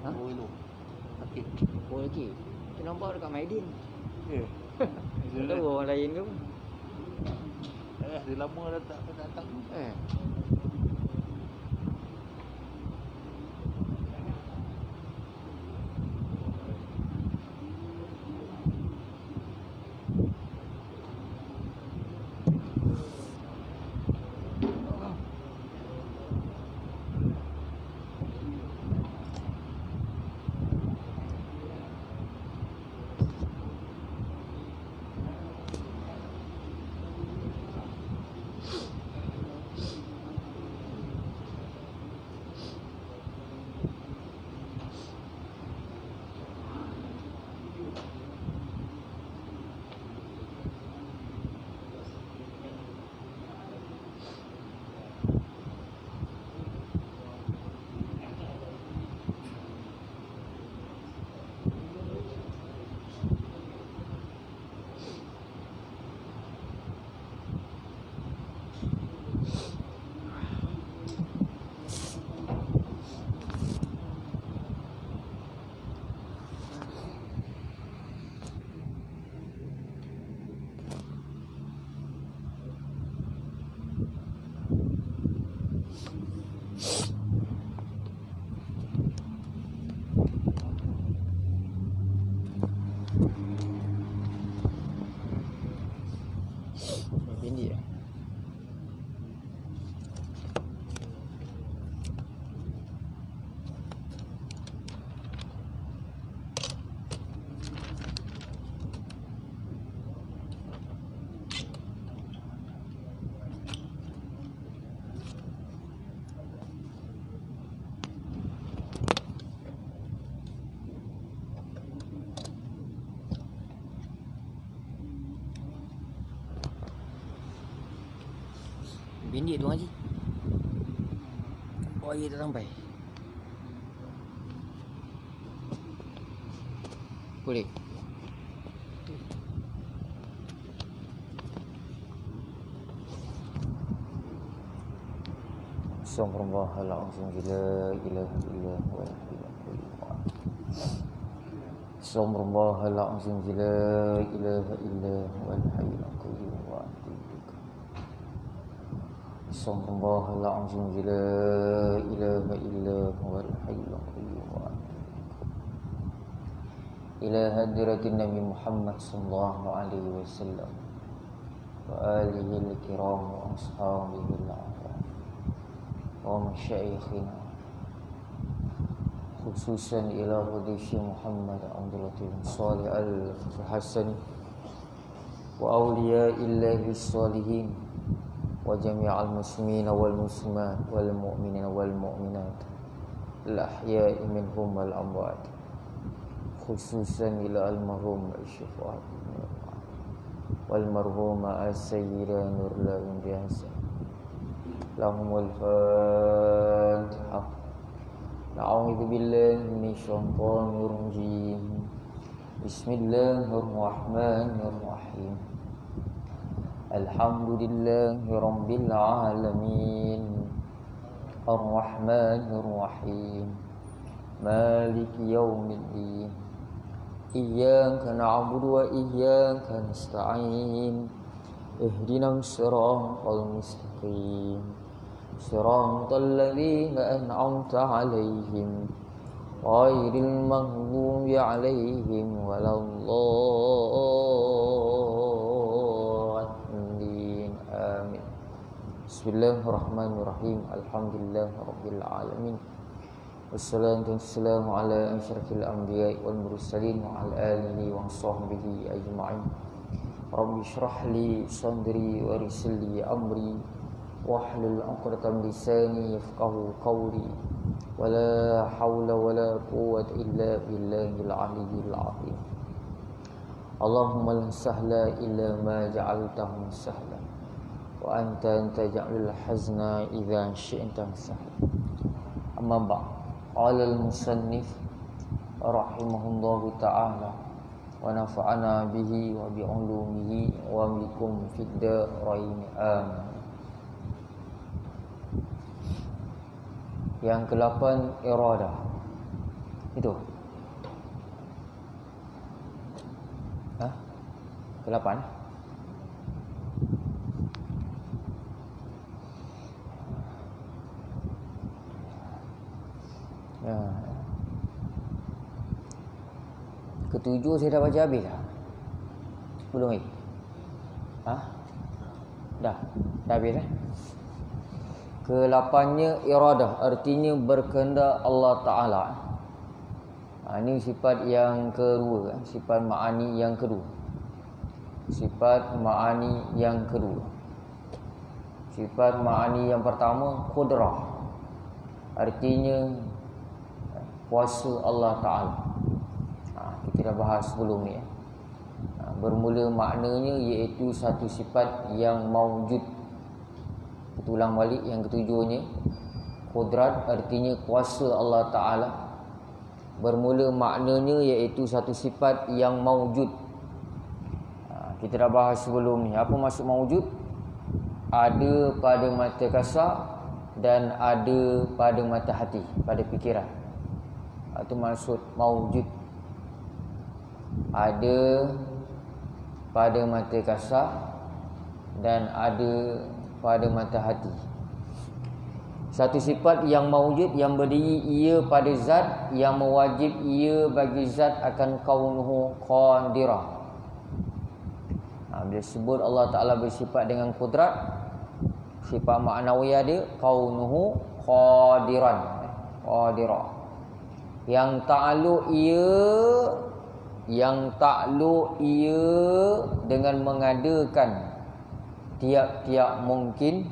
Oh lu. Sakit. Oh lagi. Kita nampak dekat Maidin. Ya. Tak tahu orang lain ke. Dia lama dah tak datang. Pendek lah. Pendek tu Haji. Oh ya tak sampai. Boleh. Assalamualaikum Assalamualaikum la ilaha illa huwal hayyul qayyum wa atubu ilaik. Assalamualaikum la ilaha illa huwal hayyul qayyum wa atubu ilaik. Ila hadratin Nabi Muhammad sallallahu alaihi wasallam wa alihi al-kiram wa ashabihi al-kiram wa masyayikhina khususan ila Qudsi Muhammad Abdul Latif Salih Al-Hasani wa awliyaillahi salihin wa jami'al muslimina wal muslimat wal mu'minina wal mu'minat al-ahya'i minhum wal amwat khususan ila al-marhum al-syafa'at wal marhuma as-sayyida Nurla binti Hasan lahumul Fatihah. A'udzu billahi minasyaitonir rajim. Bismillahirrahmanirrahim. Alhamdulillahi rabbil alamin. Arrahmanir rahim. Maliki yaumiddin. Iyyaka na'budu wa iyyaka nasta'in. Ihdinas siratal mustaqim. Siratal ladzina an'amta 'alaihim ghairil maghdubi 'alaihim waladdallin. Amin. Bismillahirrahmanirrahim. Alhamdulillahirabbil alamin. Wassalatu wassalamu ala asyrafil anbiya'i wal mursalin wa ala alihi wa sahbihi ajma'in. Rabbi shrah li sadri wa yassir li amri wahlul 'uqdatam lisani yafqahu qawli wala haula wala quwwata illa billahil aliyyil azim. Allahumma la sahla illa ma ja'altahu sahla wa anta taj'alul hazna idza syi'ta sahla. Amma ba'd. Qala al-musannif rahimahullahu ta'ala wa nafa'ana bihi wa bi 'ulumihi wa bikum fid darain amin. Yang ke-8 iradah. Itu. Ke-8. Ke-7 saya dah baca habis dah. Belum lagi? Dah habis dah. Ke-8-nya iradah, artinya berkehendak Allah Ta'ala. Ini sifat yang kedua, sifat ma'ani yang kedua. Sifat ma'ani yang kedua. Sifat ma'ani yang pertama, qudrah, artinya kuasa Allah Ta'ala. Kita dah bahas sebelum ni. Bermula maknanya iaitu satu sifat yang mawjud. Kita ulang balik yang ketujuhnya, qudrat artinya kuasa Allah Ta'ala. Bermula maknanya iaitu satu sifat yang mawjud. Kita dah bahas sebelum ni. Apa maksud mawjud? Ada pada mata kasar dan ada pada mata hati, pada fikiran. Itu maksud mawjud. Ada pada mata kasar dan ada pada mata hati. Satu sifat yang mawjud, yang berdiri ia pada zat, yang mewajib ia bagi zat akan kaunuhu qadirah. Bila sebut Allah Ta'ala bersifat dengan kudrat, sifat maknawiyah dia kaunuhu qadiran, qadirah. Yang ta'alluq ia dengan mengadakan tiap-tiap mungkin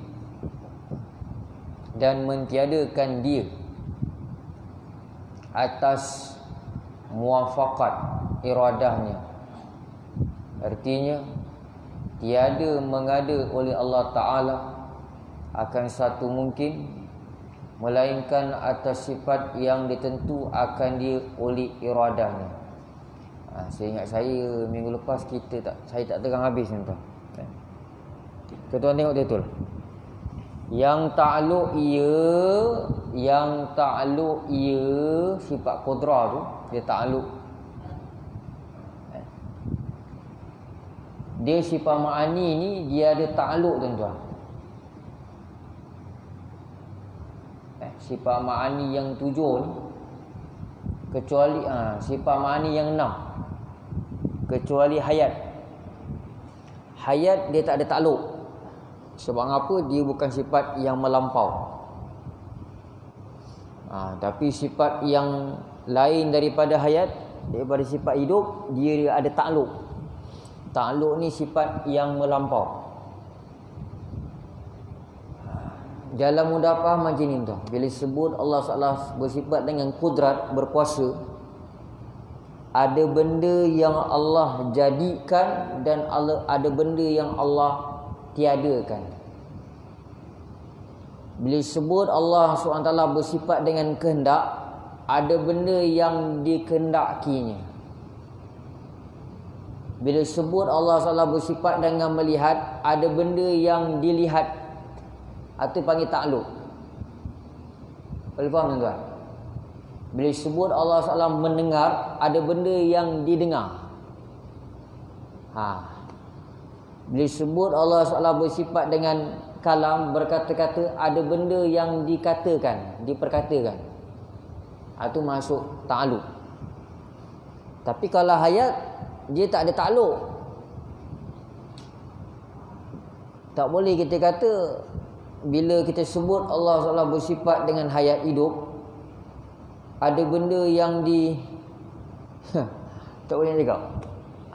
dan mentiadakan dia atas muwafaqat iradahnya. Artinya tiada mengada oleh Allah Ta'ala akan satu mungkin, melainkan atas sifat yang ditentu akan dia oleh iradahnya. Saya ingat saya minggu lepas saya tak terang habis ni tuan. Tuan tengok betul. Yang ta'alluq ia sifat qudrah tu, dia ta'alluq. Dia sifat ma'ani ni dia ada ta'alluq tuan-tuan. Sifat ma'ani yang 7 ni, kecuali sifat ma'ani yang 6, kecuali hayat. Hayat dia tak ada ta'alluq. Sebab apa? Dia bukan sifat yang melampau. Tapi sifat yang lain daripada hayat, daripada sifat hidup, dia ada ta'alluq. Ta'alluq ni sifat yang melampau. Dalam mudafah macam ni tuan. Bila sebut Allah SWT bersifat dengan kudrat, berkuasa, ada benda yang Allah jadikan dan ada benda yang Allah tiadakan. Bila sebut Allah SWT bersifat dengan kehendak, ada benda yang dikehendakinya. Bila sebut Allah SWT bersifat dengan melihat, ada benda yang dilihat. Itu panggil ta'alluq. Boleh faham tuan-tuan? Bila sebut Allah SWT mendengar, ada benda yang didengar. Bila sebut Allah SWT bersifat dengan kalam, berkata-kata, ada benda yang dikatakan, diperkatakan. Itu masuk ta'alluq. Tapi kalau hayat, dia tak ada ta'alluq. Tak boleh kita kata bila kita sebut Allah SWT bersifat dengan hayat hidup, ada benda yang tak boleh cakap.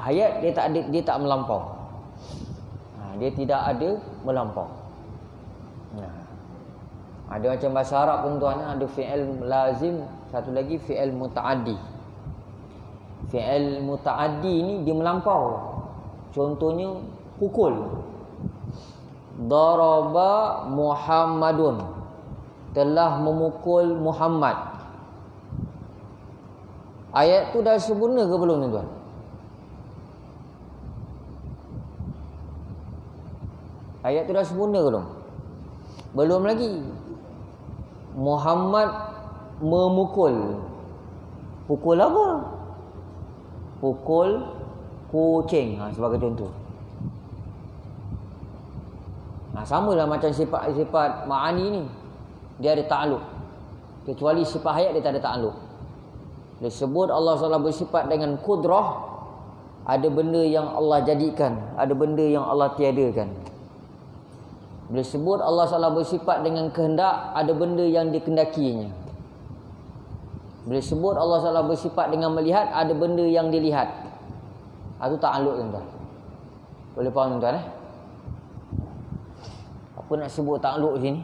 Hayat dia tak ada, dia tak melampau. Dia tidak ada melampau. Ada macam bahasa Arab tuan-tuan, ada fi'il lazim, satu lagi fi'il muta'addi. Fi'il muta'addi ni dia melampau. Contohnya pukul. Daraba Muhammadun, telah memukul Muhammad. Ayat tu dah sempurna ke belum tuan? Ayat tu dah sempurna ke belum? Belum lagi. Muhammad memukul. Pukul apa? Pukul kucing, sebagai contoh. Samalah macam sifat ma'ani ni, dia ada ta'aluk. Kecuali sifat hayat dia tak ada ta'aluk. Disebut Allah SWT bersifat dengan kudrah, ada benda yang Allah jadikan, ada benda yang Allah tiadakan. Bila sebut Allah SWT bersifat dengan kehendak, ada benda yang dikehendakinya. Bila sebut Allah SWT bersifat dengan melihat, ada benda yang dilihat. Itu ta'aluk tuan-tuan. Boleh faham tuan-tuan? Apa nak sebut ta'aluk sini?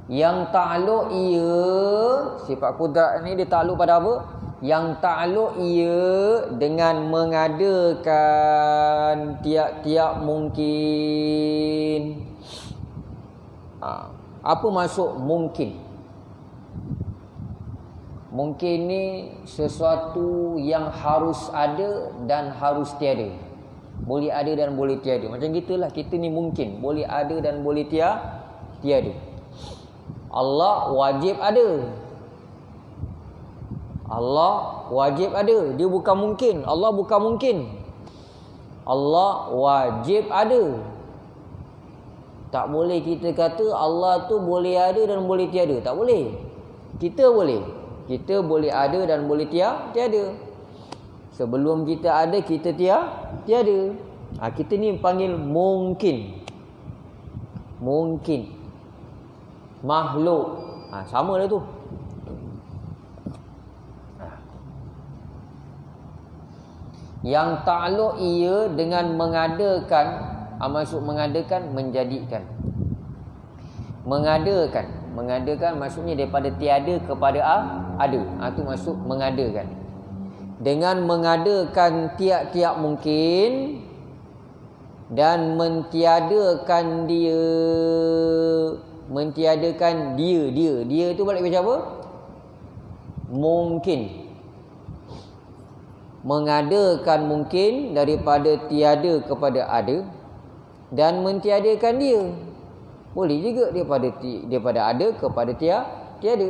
Yang ta'aluk ia, sifat kudrat ni dia ta'aluk pada apa? Yang ta'aluk ia dengan mengadakan tiap-tiap mungkin. Apa maksud mungkin? Mungkin ni sesuatu yang harus ada dan harus tiada. Boleh ada dan boleh tiada. Macam gitulah, kita ni mungkin boleh ada dan boleh tiada. Allah wajib ada. Allah wajib ada. Dia bukan mungkin. Allah bukan mungkin. Allah wajib ada. Tak boleh kita kata Allah tu boleh ada dan boleh tiada. Tak boleh. Kita boleh. Kita boleh ada dan boleh tiada. Sebelum kita ada, kita tiada. Kita ni panggil mungkin. Mungkin. Makhluk. Sama dah tu. Yang ta'aluk ia dengan mengadakan. Maksud mengadakan, menjadikan. Mengadakan maksudnya daripada tiada kepada ada. Itu maksud mengadakan. Dengan mengadakan tiap-tiap mungkin dan mentiadakan dia. Mentiadakan dia tu balik macam apa? Mungkin. Mengadakan mungkin daripada tiada kepada ada dan mentiadakan dia. Boleh juga daripada ada kepada tiada.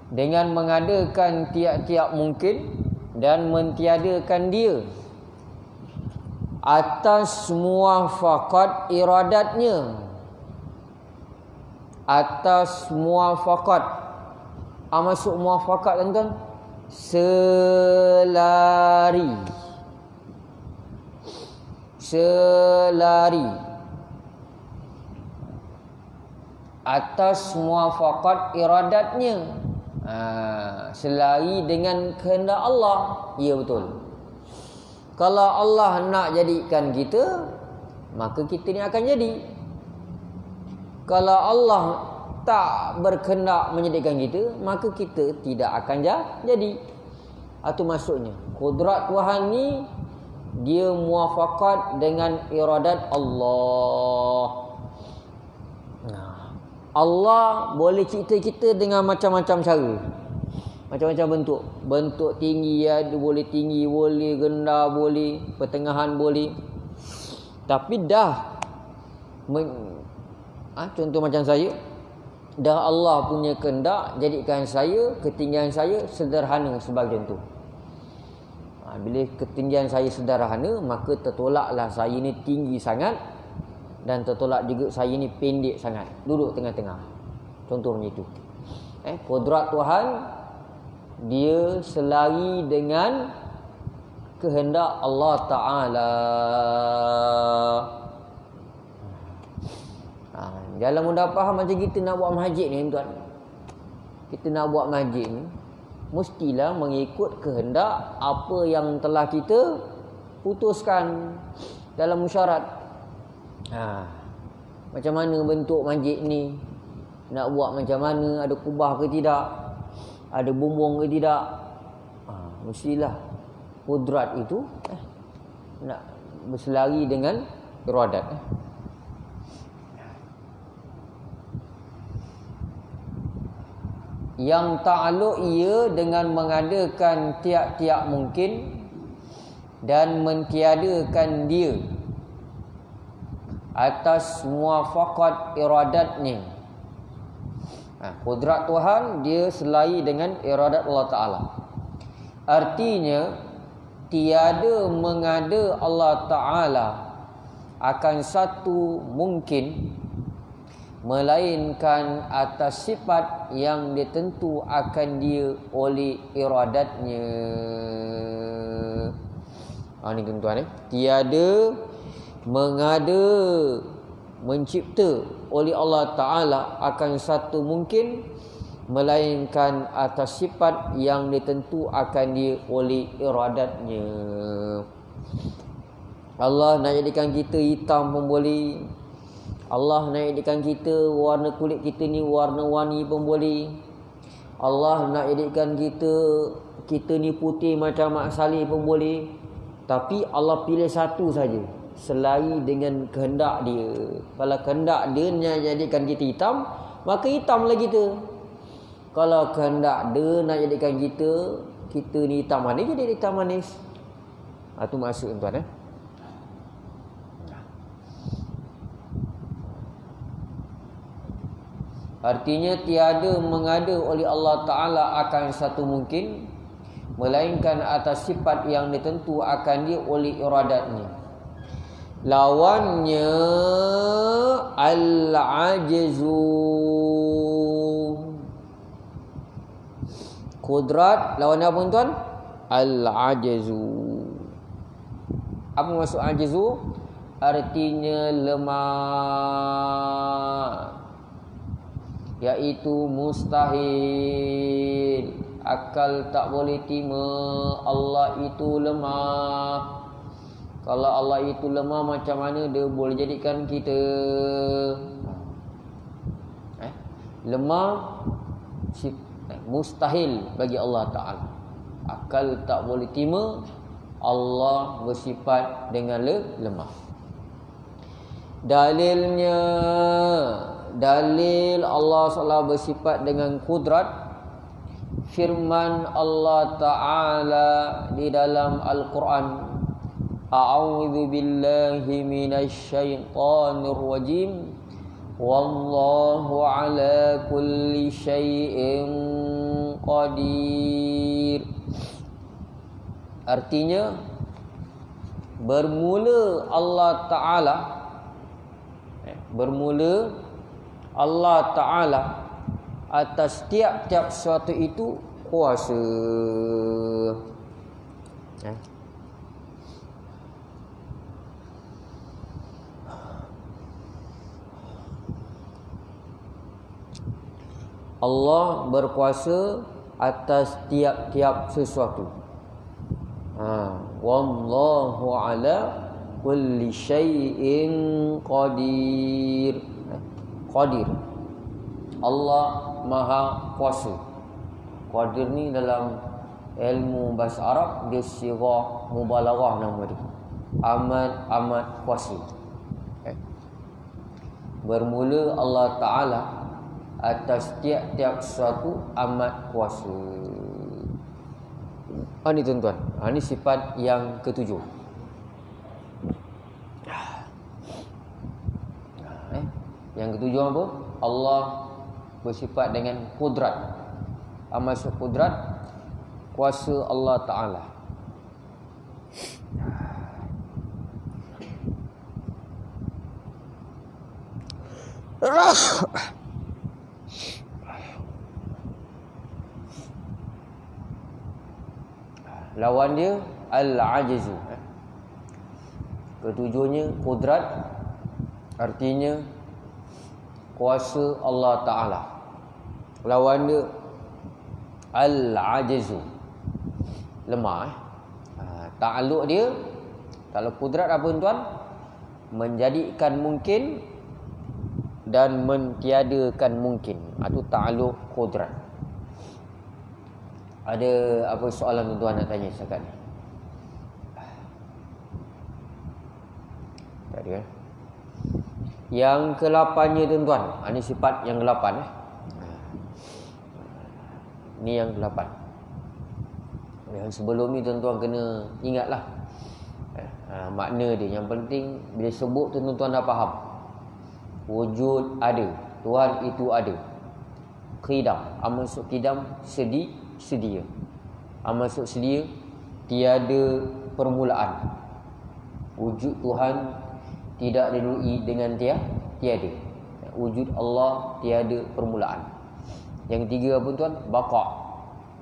Dengan mengadakan tiap-tiap mungkin dan mentiadakan dia atas muwafaqat iradatnya. Atas muwafaqat. Maksud muwafaqat tuan-tuan, selari. Atas muwafaqat iradatnya. Selari dengan kehendak Allah. Ya, betul. Kalau Allah nak jadikan kita, maka kita ni akan jadi. Kalau Allah tak berkehendak menjadikan kita, maka kita tidak akan jadi. Itu maksudnya. Kudrat Tuhan ni dia muwafaqat dengan iradat Allah. Allah boleh cipta kita dengan macam-macam cara. Macam-macam bentuk. Bentuk tinggi ada, boleh tinggi, boleh rendah, boleh pertengahan, boleh. Tapi contoh macam saya, dah Allah punya kehendak jadikan saya, ketinggian saya sederhana sebagai contoh. Bila ketinggian saya sederhana, maka tertolaklah saya ni tinggi sangat dan tertolak juga saya ni pendek sangat, duduk tengah-tengah. Contoh macam itu. Kodrat Tuhan dia selari dengan kehendak Allah Ta'ala. Dalam mudah faham macam kita nak buat masjid ni tuan. Kita nak buat masjid ni mestilah mengikut kehendak apa yang telah kita putuskan dalam musyarat. Macam mana bentuk masjid ni, nak buat macam mana, ada kubah ke tidak, ada bumbung ke tidak. Mestilah kudrat itu nak berselari dengan iradat. yang ta'alluq ia dengan mengadakan tiap-tiap mungkin dan mentiadakan dia atas muwafaqat iradatnya. Kudrat Tuhan dia selai dengan iradat Allah Ta'ala. Artinya tiada mengada Allah Ta'ala akan satu mungkin melainkan atas sifat yang ditentu akan dia oleh iradatnya. Ini tuan-tuan tiada mengada mencipta oleh Allah Ta'ala akan satu mungkin melainkan atas sifat yang ditentu akan dia oleh iradatnya. Allah nak jadikan kita hitam pun boleh. Allah nak jadikan kita warna kulit kita ni warna-warni pun boleh. Allah nak jadikan kita ni putih macam Mak Saleh pun boleh. Tapi Allah pilih satu saja, selai dengan kehendak dia. Kalau kehendak dia nak jadikan kita hitam, maka hitamlah kita. Kalau kehendak dia nak jadikan kita ni hitam manis, jadi hitam manis. Itu maksud tuan. Artinya tiada mengada oleh Allah Ta'ala akan satu mungkin melainkan atas sifat yang ditentu akan dia oleh iradatnya. Lawannya al-ajzu. Kudrat lawan apa tuan? Al-ajzu. Apa maksud ajzu? Artinya lemah, iaitu mustahil. Akal tak boleh terima Allah itu lemah. Kalau Allah itu lemah, macam mana dia boleh jadikan kita lemah? Mustahil bagi Allah Ta'ala. Akal tak boleh terima Allah bersifat dengan lemah. Dalilnya, dalil Allah SWT bersifat dengan kudrat, firman Allah Ta'ala di dalam Al-Quran, A'udzu billahi minasyaitonir rajim, wallahu ala kulli syai'in qadir. Artinya bermula Allah Ta'ala atas tiap-tiap sesuatu itu kuasa. Allah berkuasa atas tiap-tiap sesuatu. Wallahu ala kulli syai'in qadir. Qadir. Allah Maha Kuasa. Qadir ni dalam ilmu bahasa Arab dia sirah mubalaghah nama dia. Amat kuasa. Bermula Allah Ta'ala atas tiap-tiap sesuatu amat kuasa. Ini tuan-tuan, ini sifat yang ketujuh. Yang ketujuh apa? Allah bersifat dengan kudrat. Maksud kudrat, kuasa Allah Ta'ala. Lawan dia al-ajzu. Ketujuhnya kudrat, artinya kuasa Allah Ta'ala. Lawan dia al-ajzu, lemah. Ta'alluq dia, kalau kudrat apa tuan? Menjadikan mungkin dan mentiadakan mungkin. Itu ta'alluq kudrat. Ada apa soalan tuan nak tanya setakat ni? Tak ada. Yang ke-8-nya tuan-tuan. Ini sifat yang ke-8. Ni yang ke-8. Yang sebelum ni tuan-tuan kena ingatlah makna dia. Yang penting bila sebut tu tuan-tuan dah faham. Wujud ada, Tuhan itu ada. Qidam, maksud qidam sedia. Maksud sedia, tiada permulaan. Wujud Tuhan tidak dilalui dengan tiada. Wujud Allah tiada permulaan. Yang ketiga apa tuan? Baqa.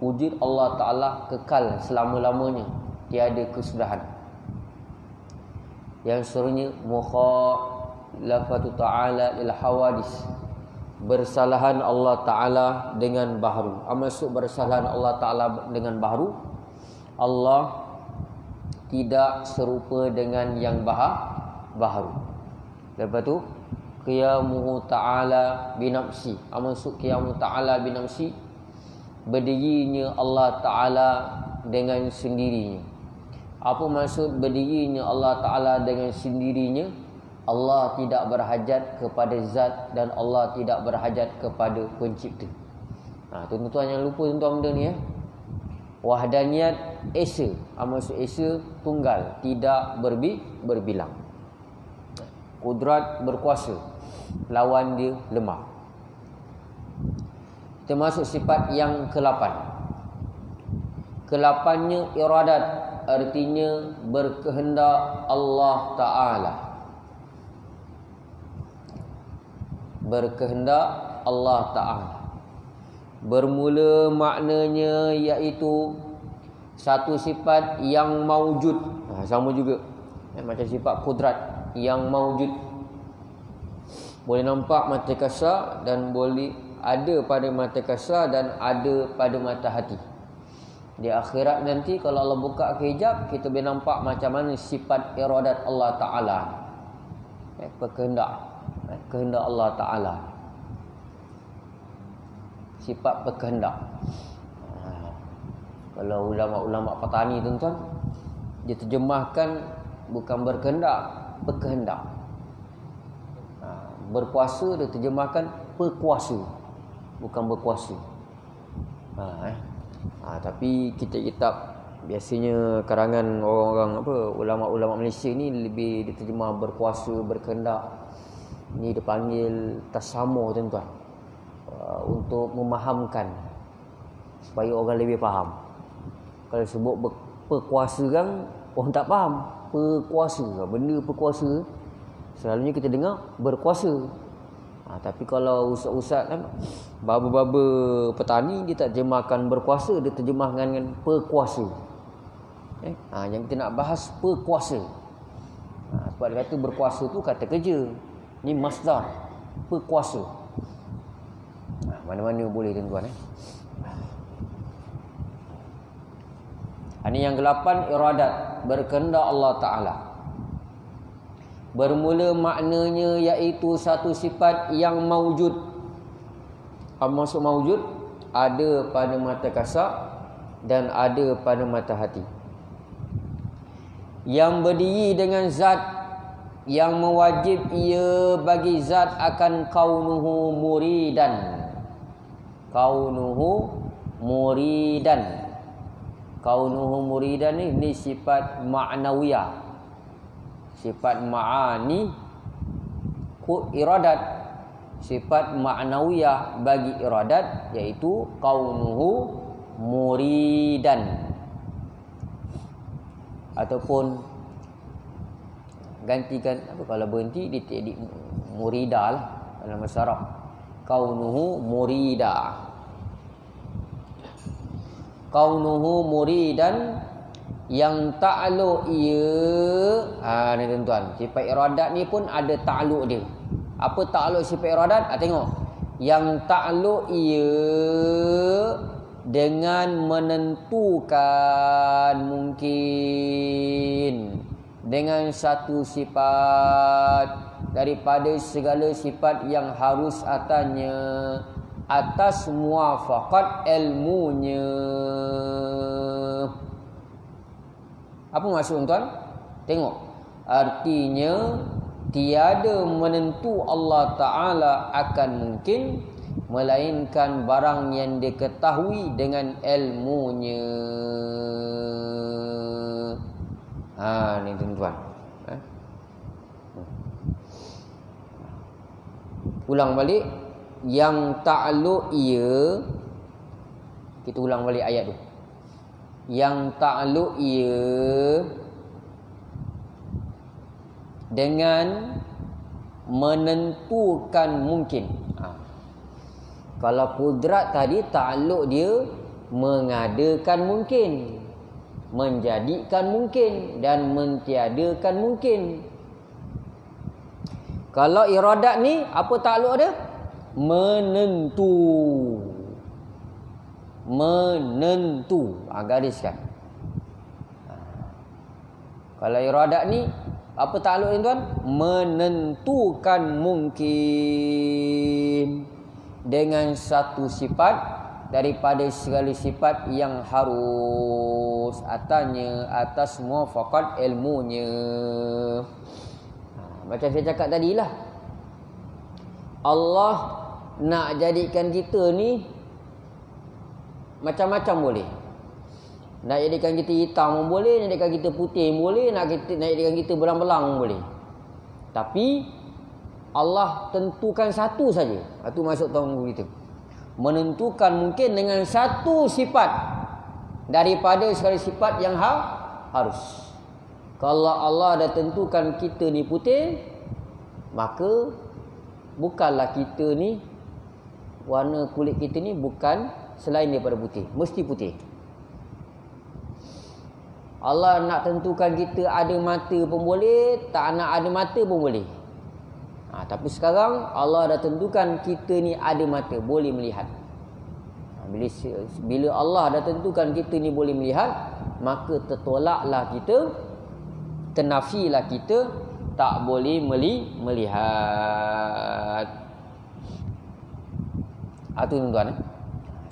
Wujud Allah Ta'ala kekal selama-lamanya, tiada kesudahan. Yang seterusnya mukhalafatu ta'ala lil hawadis, bersalahan Allah Ta'ala dengan baharu. Maksud bersalahan Allah Ta'ala dengan baharu, Allah tidak serupa dengan yang baharu. Lepas tu qiyamuhu ta'ala binafsi. Maksud qiyamuhu ta'ala binafsi, berdirinya Allah Ta'ala dengan sendirinya. Apa maksud berdirinya Allah Ta'ala dengan sendirinya? Allah tidak berhajat kepada zat dan Allah tidak berhajat kepada pencipta. Tuan-tuan yang lupa tuan-tuan benda ni Wahdaniyat esa. Maksud esa tunggal, tidak berbilang. Kudrat berkuasa, lawan dia lemah. Termasuk sifat yang ke-8. Ke-8-nya iradat, artinya berkehendak Allah Ta'ala. Berkehendak Allah Ta'ala. Bermula maknanya iaitu satu sifat yang maujud. Sama juga macam sifat kudrat yang maujud. Boleh nampak mata kasar dan boleh ada pada mata kasar dan ada pada mata hati. Di akhirat nanti kalau Allah buka hijab, kita boleh nampak macam mana sifat iradat Allah Ta'ala. Kehendak Allah Ta'ala. Sifat berkehendak. Kalau ulama-ulama petani tuan-tuan, dia terjemahkan bukan berkehendak, berkehendak. Berkuasa dia terjemahkan perkuasa, bukan berkuasa. Tapi kitab-kitab biasanya karangan orang-orang ulama-ulama Malaysia ni lebih diterjemah berkuasa, berkehendak. Ni dipanggil tasamuh tuan-tuan, untuk memahamkan supaya orang lebih faham. Kalau sebut perkuasa kan orang tak faham. Perkuasa, benda perkuasa selalunya kita dengar berkuasa. Tapi kalau ustaz-ustaz kan, baba-baba petani, dia tak terjemahkan berkuasa, dia terjemahkan dengan perkuasa. Yang kita nak bahas perkuasa. Sebab dia kata berkuasa tu kata kerja. Ni masdar, perkuasa. Mana-mana boleh tuan-tuan. Ini yang ke-8, iradat, berkehendak Allah Ta'ala. Bermula maknanya iaitu satu sifat yang maujud. Maksud maujud, ada pada mata kasar dan ada pada mata hati. Yang berdiri dengan zat yang mewajib ia bagi zat akan kaunuhu muridan. Kaunuhu muridan. Kaunuhu muridan ni sifat ma'nawiyah. Sifat ma'ani iradat. Sifat ma'nawiyah bagi iradat iaitu kaunuhu muridan. Ataupun gantikan kalau berhenti di muridah lah dalam bahasa Arab. Kaunuhu murida. Kaunuhu muridan, yang ta'alluq ia. Ni tuan-tuan, sifat iradat ni pun ada ta'alluq dia. Apa ta'alluq sifat iradat? Tengok. Yang ta'alluq ia dengan menentukan mungkin dengan satu sifat daripada segala sifat yang harus atas muwafaqat ilmunya. Apa maksud tuan? Tengok. Artinya tiada menentu Allah Ta'ala akan mungkin melainkan barang yang diketahui dengan ilmunya. Ni tuan-tuan. Ulang balik. Yang ta'alluq ia, kita ulang balik ayat tu. Yang ta'alluq ia dengan menentukan mungkin. Kalau kudrat tadi ta'alluq dia mengadakan mungkin, menjadikan mungkin dan mentiadakan mungkin. Kalau iradat ni apa ta'alluq dia? Menentu. Gariskan. Kalau iradat ni apa ta'alluq ni tuan? Menentukan mungkin dengan satu sifat daripada segala sifat yang harus atas muwafaqat ilmunya. Macam saya cakap tadilah, Allah nak jadikan kita ni macam-macam boleh. Nak jadikan kita hitam pun boleh, nak jadikan kita putih pun boleh, nak jadikan kita belang-belang pun boleh. Tapi Allah tentukan satu saja. Itu masuk tanggung kita. Menentukan mungkin dengan satu sifat daripada segala sifat yang harus. Kalau Allah dah tentukan kita ni putih, maka bukanlah kita ni, warna kulit kita ni bukan selain daripada putih, mesti putih. Allah nak tentukan kita ada mata pun boleh, tak nak ada mata pun boleh. Tapi sekarang Allah dah tentukan kita ni ada mata, boleh melihat. Bila Allah dah tentukan kita ni boleh melihat, maka tertolaklah kita, ternafilah kita tak boleh melihat. Itu tuan-tuan.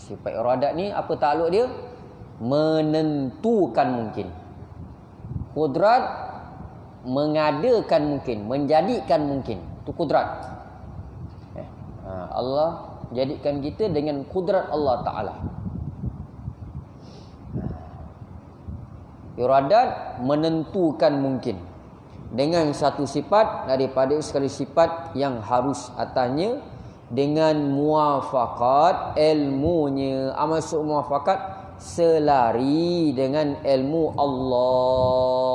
Sifat iradat ni apa takluk dia? Menentukan mungkin. Kudrat mengadakan mungkin, menjadikan mungkin. Itu kudrat. Allah jadikan kita dengan kudrat Allah Ta'ala. Iradat menentukan mungkin dengan satu sifat daripada segala sifat yang harus atasnya dengan muwafaqat ilmunya. Maksud muwafaqat selari dengan ilmu Allah.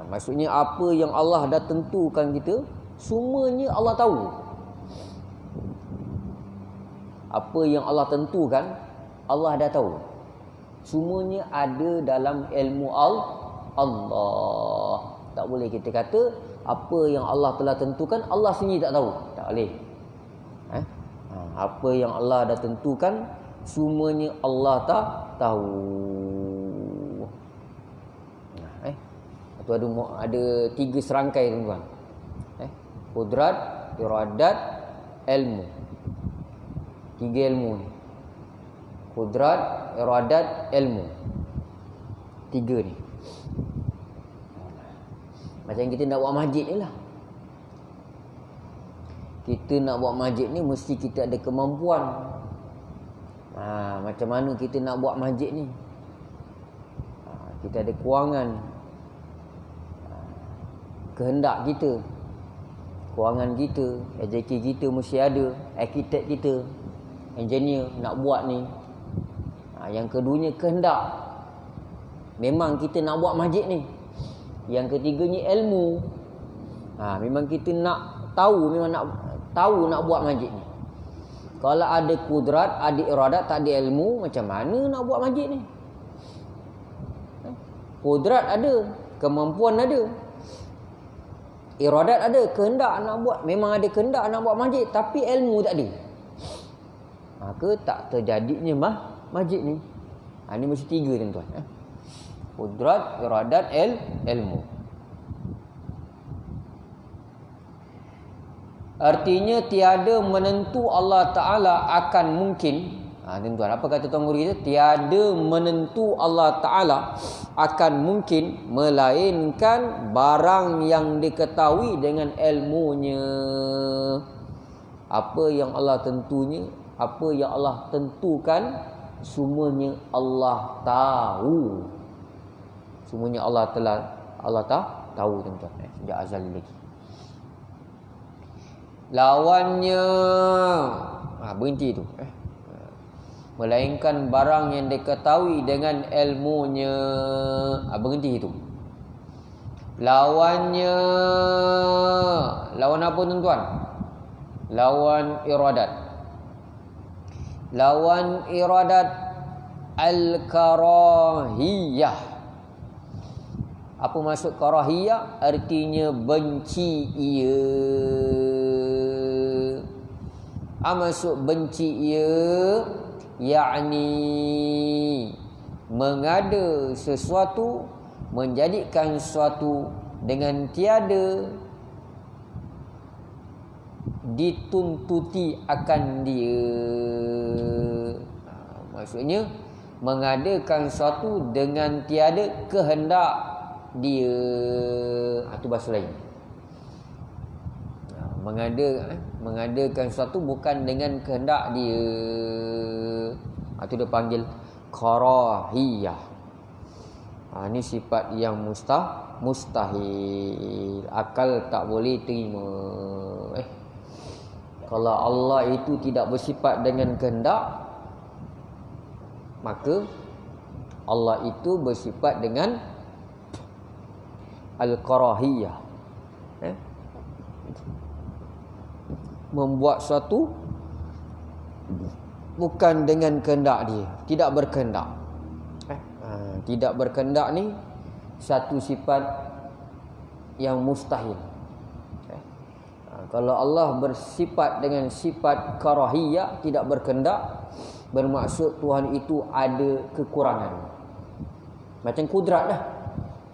Maksudnya apa yang Allah dah tentukan kita, semuanya Allah tahu. Apa yang Allah tentukan, Allah dah tahu. Semuanya ada dalam ilmu Allah. Tak boleh kita kata apa yang Allah telah tentukan Allah sendiri tak tahu. Tak boleh. Apa yang Allah dah tentukan, semuanya Allah tak tahu. Itu ada 3 serangkai tuan-tuan. Kudrat, iradat, ilmu. 3 ilmu ni. Kudrat, iradat, ilmu. 3 ni. Macam kita nak buat masjid ni lah. Kita nak buat masjid ni mesti kita ada kemampuan. Macam mana kita nak buat masjid ni? Kita ada kewangan. Kehendak kita, kewangan kita, AJK kita mesti ada, arkitek kita, engineer nak buat ni. Yang keduanya kehendak. Memang kita nak buat masjid ni. Yang ketiganya ilmu. Memang kita nak tahu, memang nak tahu nak buat masjid ni. Kalau ada kudrat, ada iradat, tak ada ilmu, macam mana nak buat masjid ni? Kudrat ada, kemampuan ada, iradat ada, kehendak nak buat, memang ada kehendak nak buat masjid, tapi ilmu tak ada. Maka tak terjadinya masjid ni. Ini mesti 3 tuan-tuan. Kudrat, iradat, ilmu. Artinya tiada menentu Allah Ta'ala akan mungkin Tuan-tuan, apa kata Tuan Guru kita? Tiada menentu Allah Ta'ala akan mungkin melainkan barang yang diketahui dengan ilmunya. Apa yang Allah tentunya, apa yang Allah tentukan, semuanya Allah tahu. Semuanya Allah tahu tuan-tuan, sejak azali lagi. Lawannya berhenti tu. Melainkan barang yang diketahui dengan ilmunya. Berhenti itu. Lawannya, lawan apa tuan-tuan? Lawan iradat. Lawan iradat al-karahiyah. Apa maksud karahiyah? Artinya benci ia. Maksud benci ia, yakni mengada sesuatu, menjadikan sesuatu dengan tiada dituntuti akan dia. Maksudnya mengadakan sesuatu dengan tiada kehendak dia. Itu bahasa lain. Mengadakan sesuatu bukan dengan kehendak dia. Itu dia panggil karahiyah. Ini sifat yang mustahil. Akal tak boleh terima. Kalau Allah itu tidak bersifat dengan kehendak, maka Allah itu bersifat dengan al-karahiyah. Membuat sesuatu bukan dengan kehendak dia, tidak berkehendak. Tidak berkehendak ni satu sifat yang mustahil. Kalau Allah bersifat dengan sifat karahiyah, tidak berkehendak, bermaksud Tuhan itu ada kekurangan. Macam kudrat dah.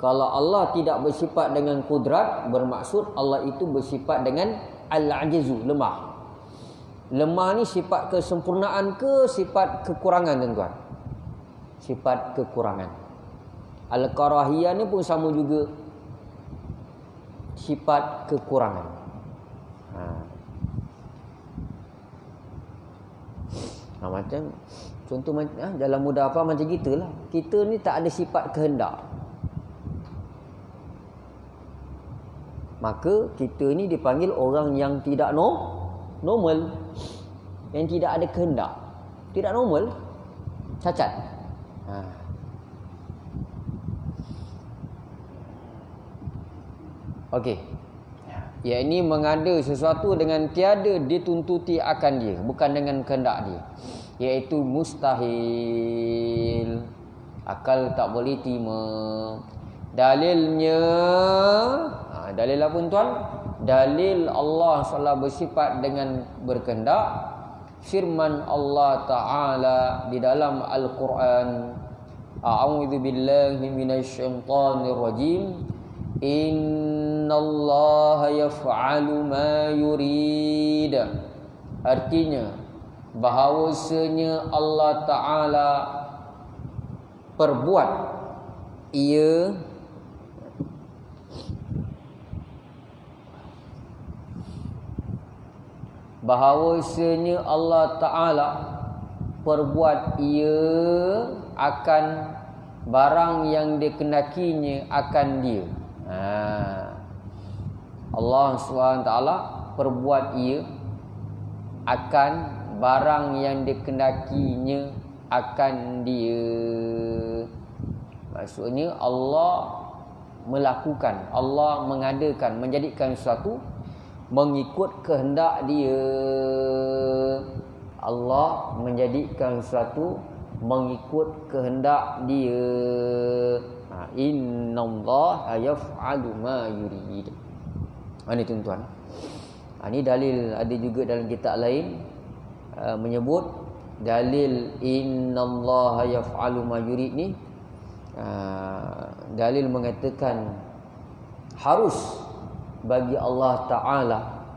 Kalau Allah tidak bersifat dengan kudrat, bermaksud Allah itu bersifat dengan al-ajizu, lemah. Lemah ni sifat kesempurnaan ke sifat kekurangan tuan-tuan? Sifat kekurangan. Al-karahiyah ni pun sama juga, sifat kekurangan. Macam contoh dalam mudafah macam gitulah. Kita ni tak ada sifat kehendak, maka kita ni dipanggil orang yang tidak normal, yang tidak ada kehendak. Tidak normal, cacat. Okey. Iaitu mengada sesuatu dengan tiada dituntuti akan dia, bukan dengan kehendak dia. Iaitu mustahil. Akal tak boleh terima. Dalilnya, dalil apa tuan? Dalil Allah SWT bersifat dengan berkehendak. Firman Allah Ta'ala di dalam Al-Quran, A'udzu billahi minasyaitonir rajim. Innallaha yaf'alu ma yurid. Artinya bahawasanya Allah Ta'ala perbuat ia bahawasanya Allah Ta'ala perbuat ia akan barang yang dikenakinya akan dia. Allah SWT perbuat ia akan barang yang dikenakinya akan dia. Maksudnya Allah melakukan, Allah mengadakan, menjadikan sesuatu mengikut kehendak dia. Allah menjadikan sesuatu mengikut kehendak dia. Innallaha yaf'alu ma yurid. Ini tuan-tuan. Ini dalil, ada juga dalam kitab lain menyebut dalil innallaha yaf'alu ma yurid ni, dalil mengatakan harus bagi Allah Ta'ala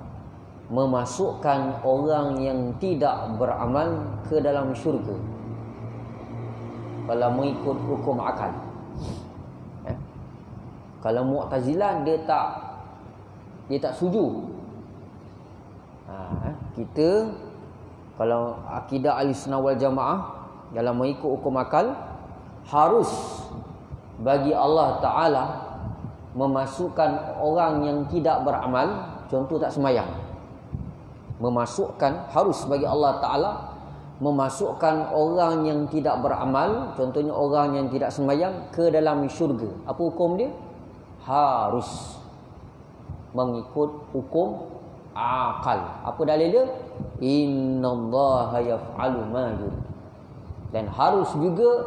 memasukkan orang yang tidak beramal ke dalam syurga kalau mengikut hukum akal. Kalau Mu'tazilah dia tak setuju. Kita kalau akidah Ahlussunnah wal Jamaah dalam mengikut hukum akal, harus bagi Allah Ta'ala memasukkan orang yang tidak beramal, contoh tak semayang, harus bagi Allah Ta'ala memasukkan orang yang tidak beramal, contohnya orang yang tidak semayang, ke dalam syurga. Apa hukum dia? Harus mengikut hukum akal. Apa dalil dia? Innallaha yaf'alu ma yurid. Dan harus juga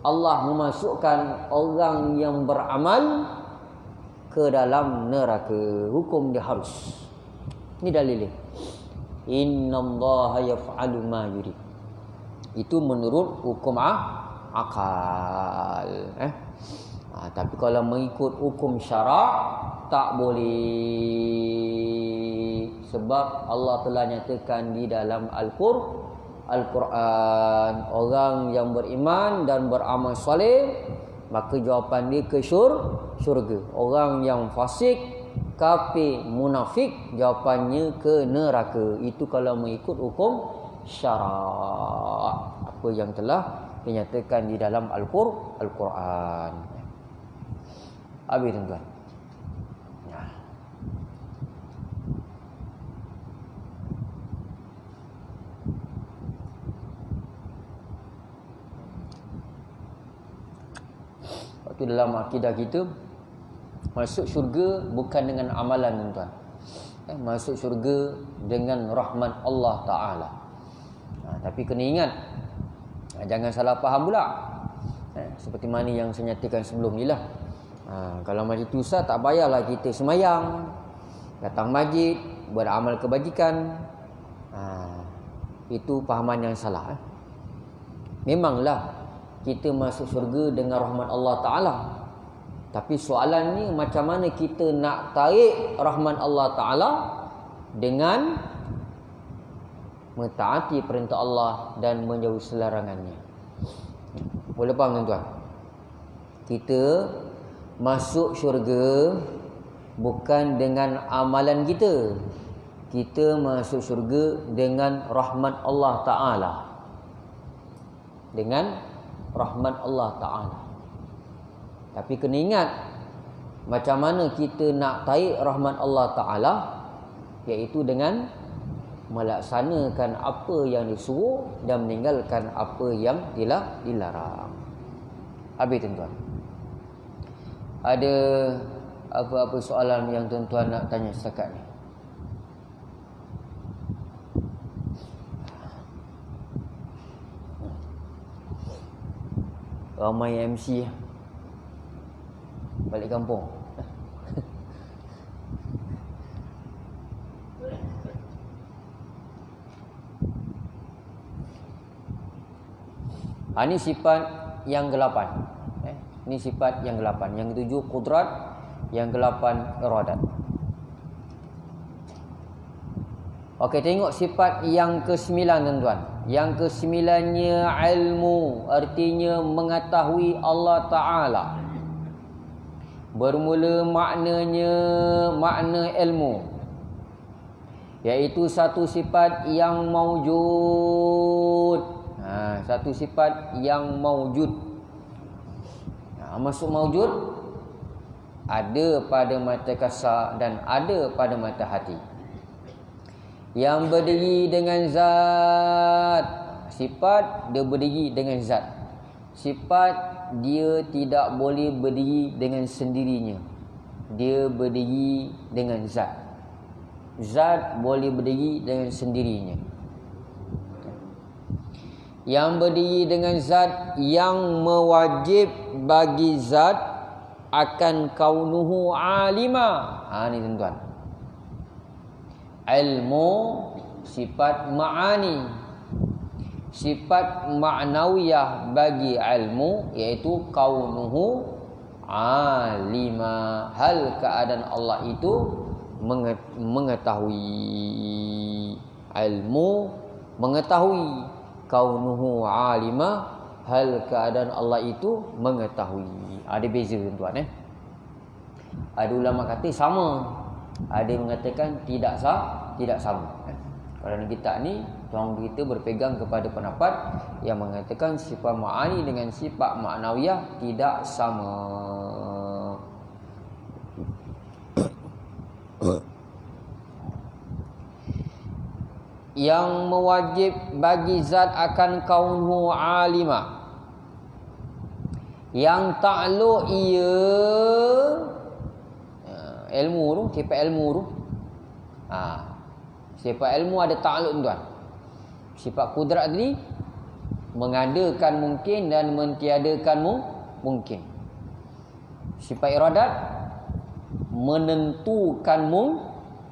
Allah memasukkan orang yang beramal ke dalam neraka. Hukum dia harus. Ini dalil dia. Innallaha yaf'alu ma yurid. Itu menurut hukum akal. Tapi kalau mengikut hukum syarak tak boleh. Sebab Allah telah nyatakan di dalam Al-Quran, orang yang beriman dan beramal soleh, maka jawapan dia ke syurga. Orang yang fasik, kafir, munafik, jawapannya ke neraka. Itu kalau mengikut hukum syarak, apa yang telah dinyatakan di dalam Al-Quran. Habis tuan-tuan. Waktu dalam akidah kita, masuk syurga bukan dengan amalan tuan-tuan. Masuk syurga dengan rahmat Allah Ta'ala. Tapi kena ingat, jangan salah faham pula. Seperti mana yang saya nyatakan sebelum ni lah. Kalau masjid Tusa tak payahlah kita semayang, datang masjid, buat amal kebajikan. Itu fahaman yang salah. Memanglah kita masuk syurga dengan rahmat Allah Ta'ala. Tapi soalan ni, macam mana kita nak tarik rahmat Allah Ta'ala dengan mentaati perintah Allah dan menjauhi selarangannya. Boleh faham tuan-tuan? Kita masuk syurga bukan dengan amalan kita. Kita masuk syurga dengan rahmat Allah Ta'ala. Dengan rahmat Allah Ta'ala. Tapi kena ingat, macam mana kita nak tarik rahmat Allah Ta'ala, iaitu dengan melaksanakan apa yang disuruh dan meninggalkan apa yang dilarang. Habis tuan-tuan. Ada apa-apa soalan yang tuan-tuan nak tanya setakat ni? Ramai MC balik kampung. Ini sifat yang ke-8. Ini sifat yang ke-8. Yang ke-7 qudrat, yang ke-8 iradat. Okey, tengok sifat yang ke-9 tuan-tuan. Yang ke-9-nya ilmu, artinya mengetahui Allah Ta'ala. Bermula maknanya makna ilmu, iaitu satu sifat yang maujud. Satu sifat yang maujud. Maksud maujud, ada pada mata kasar dan ada pada mata hati. Yang berdiri dengan zat. Sifat dia berdiri dengan zat. Sifat dia tidak boleh berdiri dengan sendirinya. Dia berdiri dengan zat. Zat boleh berdiri dengan sendirinya. Yang berdiri dengan zat, yang mewajib bagi zat akan kaunuhu alima. Ni tuan-tuan. Ilmu sifat ma'ani. Sifat ma'nawiyah bagi ilmu, iaitu kaunuhu alima. Hal keadaan Allah itu mengetahui. Ilmu mengetahui. Kaunuhu alima, hal keadaan Allah itu mengetahui. Ada beza tuan-tuan. Ada ulama kata sama, ada yang mengatakan tidak sama. Kerana kita ni orang kita berpegang kepada pendapat yang mengatakan sifat ma'ani dengan sifat ma'nawiyah tidak sama. Yang mewajib bagi zat akan kaunhu alima, yang takluk ia ilmu tu, sifat ilmu tu. Sifat ilmu ada takluk tuan. Sifat kudrat tadi mengadakan mungkin dan mentiadakan mungkin. Sifat iradat menentukan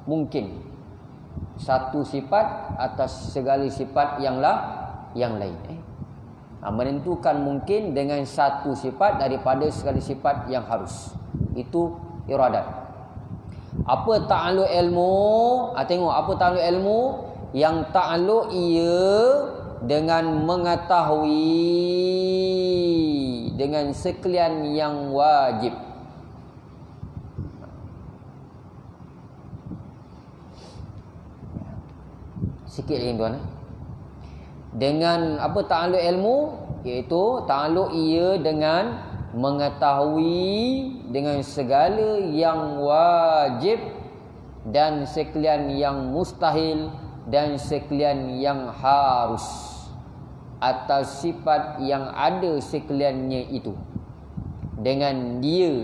mungkin. Satu sifat atas segala sifat yang lain. Menentukan mungkin dengan satu sifat daripada segala sifat yang harus. Itu iradat. Apa ta'alluq ilmu? Tengok apa ta'alluq ilmu? Yang ta'alluq ia dengan mengetahui dengan sekalian yang wajib. Sikit lagi tuan. Dengan apa ta'alluq ilmu? Iaitu ta'alluq ia dengan mengetahui dengan segala yang wajib dan sekalian yang mustahil dan sekalian yang harus atas sifat yang ada sekaliannya itu. Dengan dia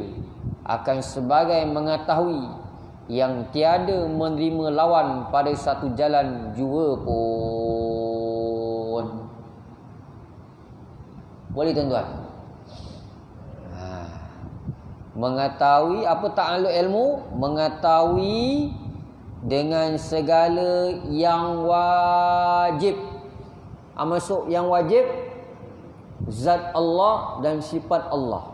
akan sebagai mengetahui yang tiada menerima lawan pada satu jalan jua pun. Boleh tuan-tuan? Mengetahui apa ta'alluq ilmu? Mengetahui dengan segala yang wajib. Masuk yang wajib zat Allah dan sifat Allah.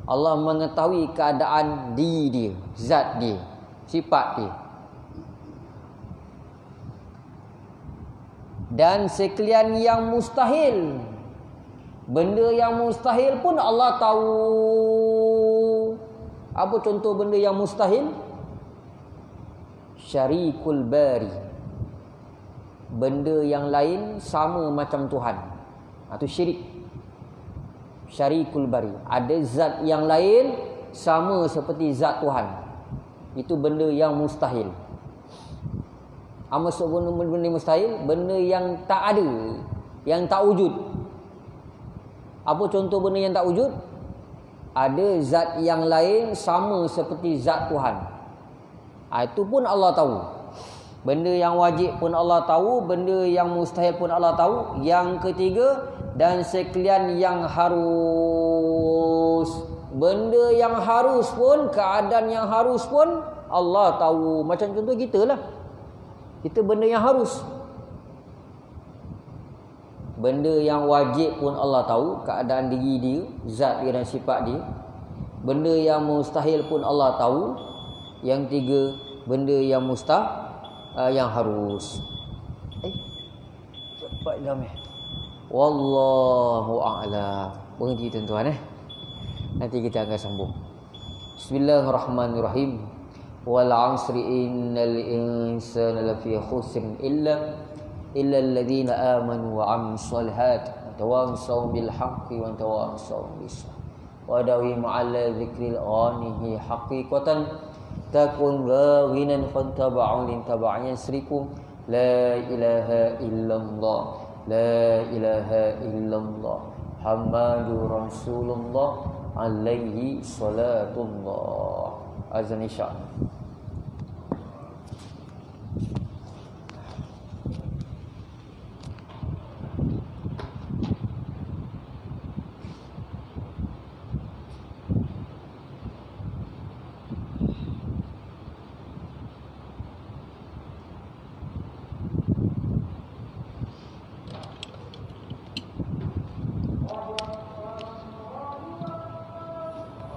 Allah mengetahui keadaan diri dia, zat dia, sifat dia. Dan sekalian yang mustahil. Benda yang mustahil pun Allah tahu. Apa contoh benda yang mustahil? Syarikul bari. Benda yang lain sama macam Tuhan. Itu syirik. Syarikul bari. Ada zat yang lain sama seperti zat Tuhan. Itu benda yang mustahil. Maksud benda mustahil? Benda yang tak ada, yang tak wujud. Apa contoh benda yang tak wujud? Ada zat yang lain sama seperti zat Tuhan. Itu pun Allah tahu. Benda yang wajib pun Allah tahu, benda yang mustahil pun Allah tahu. Yang ketiga, dan sekalian yang harus. Benda yang harus pun, keadaan yang harus pun Allah tahu. Macam contoh kita lah. Kita benda yang harus. Benda yang wajib pun Allah tahu, keadaan diri dia, zat dia dan sifat dia. Benda yang mustahil pun Allah tahu. Yang tiga, benda yang yang harus. Cepat jam Wallahu a'lam. Berhenti tuan-tuan Nanti kita akan sambung. Bismillahirrahmanirrahim. Wal 'asri innal insana lafi khusr illa alladhina amanu wa 'amilus solihati wa tawasaw bil haqqi wa tawasaw bis sabr. Wa dawi ma'ala dzikril ghanihi haqiqatan takun ghawinan fantaba'u lin taba'an yasriku la ilaha illallah la ilaha illallah Muhammadur Rasulullah alaihi salatullah. Azan isya.